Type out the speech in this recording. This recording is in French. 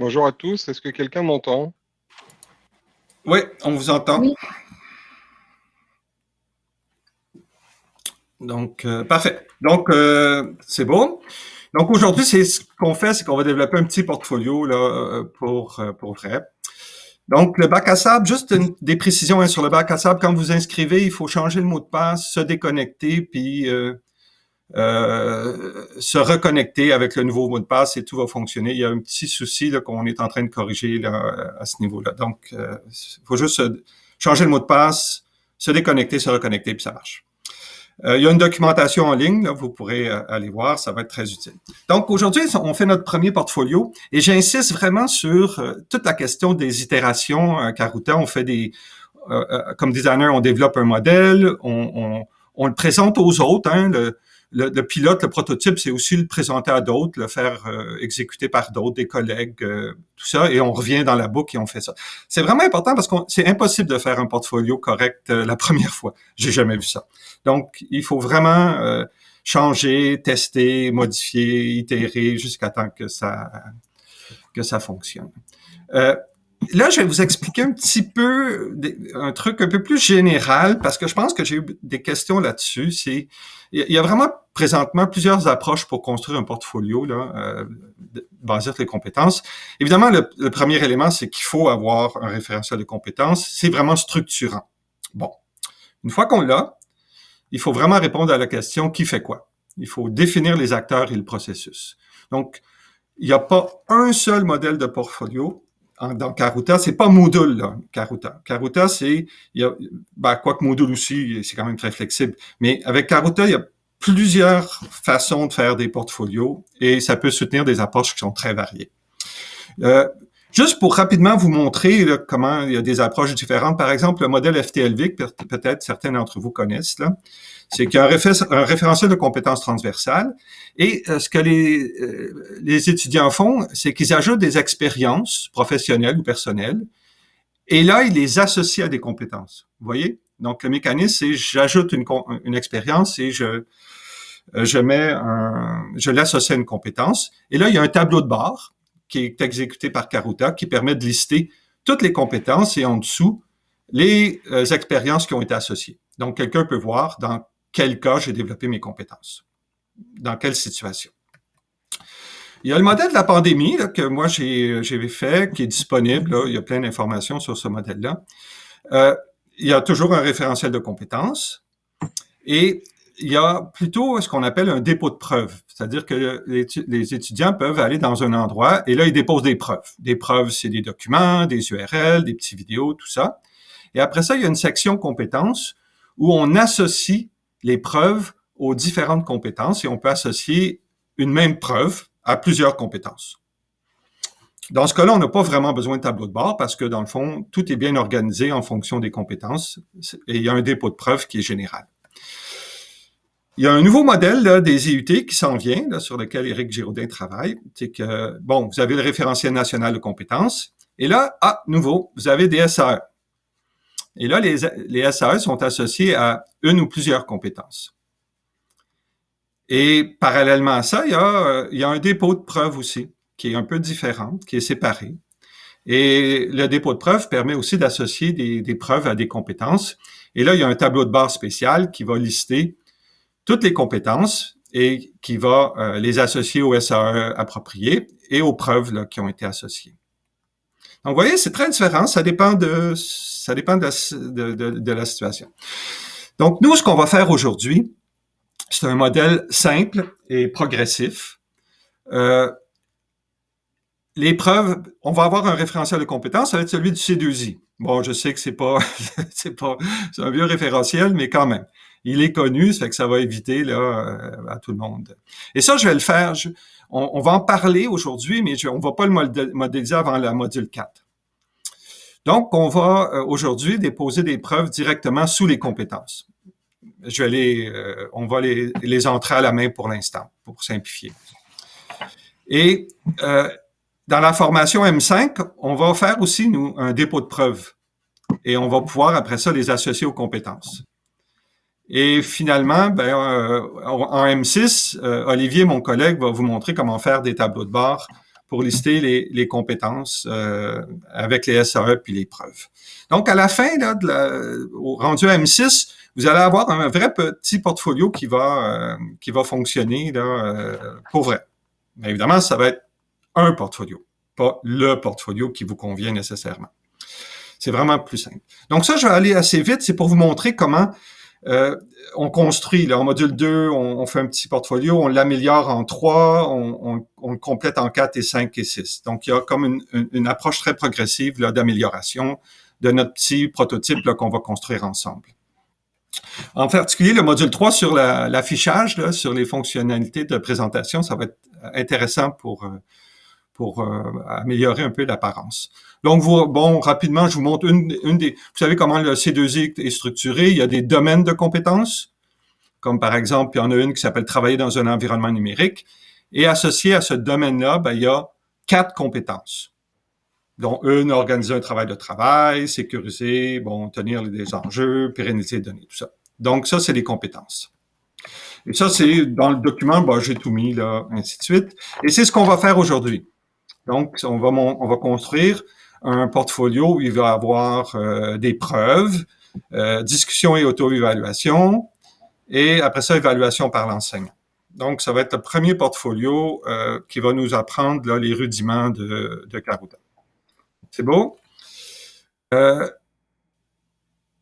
Bonjour à tous, est-ce que quelqu'un m'entend? Oui, on vous entend. Oui, Donc, parfait. Donc, c'est bon. Donc, aujourd'hui, ce qu'on fait, c'est qu'on va développer un petit portfolio là, pour vrai. Donc, le bac à sable, juste des précisions hein, sur le bac à sable. Quand vous inscrivez, il faut changer le mot de passe, se déconnecter, puis se reconnecter avec le nouveau mot de passe et tout va fonctionner. Il y a un petit souci là, qu'on est en train de corriger là, à ce niveau-là. Donc, il faut juste changer le mot de passe, se déconnecter, se reconnecter, puis ça marche. Il y a une documentation en ligne, là, vous pourrez aller voir, ça va être très utile. Donc aujourd'hui, on fait notre premier portfolio et j'insiste vraiment sur toute la question des itérations. Karuta, on fait comme designer, on développe un modèle, on le présente aux autres. Hein, le pilote, le prototype, c'est aussi le présenter à d'autres, le faire exécuter par d'autres, des collègues, tout ça, et on revient dans la boucle et on fait ça. C'est vraiment important parce que c'est impossible de faire un portfolio correct la première fois. J'ai jamais vu ça. Donc, il faut vraiment changer, tester, modifier, itérer jusqu'à temps que ça fonctionne. Là, je vais vous expliquer un petit peu un truc un peu plus général parce que je pense que j'ai eu des questions là-dessus. Il y a vraiment présentement plusieurs approches pour construire un portfolio là, basé sur les compétences. Évidemment, le premier élément, c'est qu'il faut avoir un référentiel de compétences. C'est vraiment structurant. Bon, une fois qu'on l'a, il faut vraiment répondre à la question qui fait quoi. Il faut définir les acteurs et le processus. Donc, il n'y a pas un seul modèle de portfolio dans Karuta. C'est pas Moodle, là, Karuta. Karuta, quoique Moodle aussi, c'est quand même très flexible. Mais avec Karuta, il y a plusieurs façons de faire des portfolios et ça peut soutenir des approches qui sont très variées. Juste pour rapidement vous montrer là, comment il y a des approches différentes. Par exemple, le modèle FTLV, que peut-être certains d'entre vous connaissent, là, c'est qu'il y a un référentiel de compétences transversales. Et ce que les étudiants font, c'est qu'ils ajoutent des expériences professionnelles ou personnelles. Et là, ils les associent à des compétences. Vous voyez? Donc, le mécanisme, c'est j'ajoute une expérience et je l'associe à une compétence. Et là, il y a un tableau de bord qui est exécuté par Karuta qui permet de lister toutes les compétences et en dessous, les expériences qui ont été associées. Donc, quelqu'un peut voir dans quel cas j'ai développé mes compétences, dans quelle situation. Il y a le modèle de la pandémie là, que moi j'ai fait, qui est disponible. Là. Il y a plein d'informations sur ce modèle-là. Il y a toujours un référentiel de compétences et il y a plutôt ce qu'on appelle un dépôt de preuves. C'est-à-dire que les étudiants peuvent aller dans un endroit et là, ils déposent des preuves. Des preuves, c'est des documents, des URL, des petites vidéos, tout ça. Et après ça, il y a une section compétences où on associe les preuves aux différentes compétences et on peut associer une même preuve à plusieurs compétences. Dans ce cas-là, on n'a pas vraiment besoin de tableau de bord parce que, dans le fond, tout est bien organisé en fonction des compétences et il y a un dépôt de preuves qui est général. Il y a un nouveau modèle là, des IUT qui s'en vient, là, sur lequel Éric Giraudin travaille. C'est que, bon, vous avez le référentiel national de compétences et là, nouveau, vous avez des SAE. Et là, les SAE sont associés à une ou plusieurs compétences. Et parallèlement à ça, il y a un dépôt de preuves aussi, qui est un peu différent, qui est séparé. Et le dépôt de preuves permet aussi d'associer des preuves à des compétences. Et là, il y a un tableau de bord spécial qui va lister toutes les compétences et qui va les associer au SAE approprié et aux preuves là, qui ont été associées. Donc, vous voyez, c'est très différent. Ça dépend de la situation. Donc, nous, ce qu'on va faire aujourd'hui, c'est un modèle simple et progressif. Les preuves, on va avoir un référentiel de compétences, ça va être celui du C2I. Bon, je sais que c'est un vieux référentiel, mais quand même. Il est connu, ça fait que ça va éviter là à tout le monde. Et ça, je vais le faire. On va en parler aujourd'hui, mais on va pas le modéliser avant la module 4. Donc, on va aujourd'hui déposer des preuves directement sous les compétences. On va les entrer à la main pour l'instant, pour simplifier. Et dans la formation M5, on va faire aussi, nous, un dépôt de preuves. Et on va pouvoir, après ça, les associer aux compétences. Et finalement, en M6, Olivier, mon collègue, va vous montrer comment faire des tableaux de bord pour lister les compétences avec les SAE puis les preuves. Donc, à la fin, là, au rendu à M6, vous allez avoir un vrai petit portfolio qui va fonctionner là, pour vrai. Mais évidemment, ça va être un portfolio, pas le portfolio qui vous convient nécessairement. C'est vraiment plus simple. Donc ça, je vais aller assez vite. C'est pour vous montrer comment on construit. Là, en module 2, on fait un petit portfolio, on l'améliore en 3, on le complète en 4 et 5 et 6. Donc, il y a comme une approche très progressive là, d'amélioration de notre petit prototype là, qu'on va construire ensemble. En particulier, le module 3 sur l'affichage, là, sur les fonctionnalités de présentation, ça va être intéressant pour améliorer un peu l'apparence. Donc, rapidement, je vous montre une des... Vous savez comment le C2I est structuré? Il y a des domaines de compétences, comme par exemple, il y en a une qui s'appelle « Travailler dans un environnement numérique ». Et associé à ce domaine-là, il y a 4 compétences, dont une, organiser un travail, sécuriser, tenir des enjeux, pérenniser les données, tout ça. Donc, ça, c'est les compétences. Et ça, c'est dans le document, j'ai tout mis, là, ainsi de suite. Et c'est ce qu'on va faire aujourd'hui. Donc, on va construire un portfolio où il va y avoir des preuves, discussion et auto-évaluation, et après ça, évaluation par l'enseignant. Donc, ça va être le premier portfolio qui va nous apprendre là, les rudiments de Karuta. C'est beau?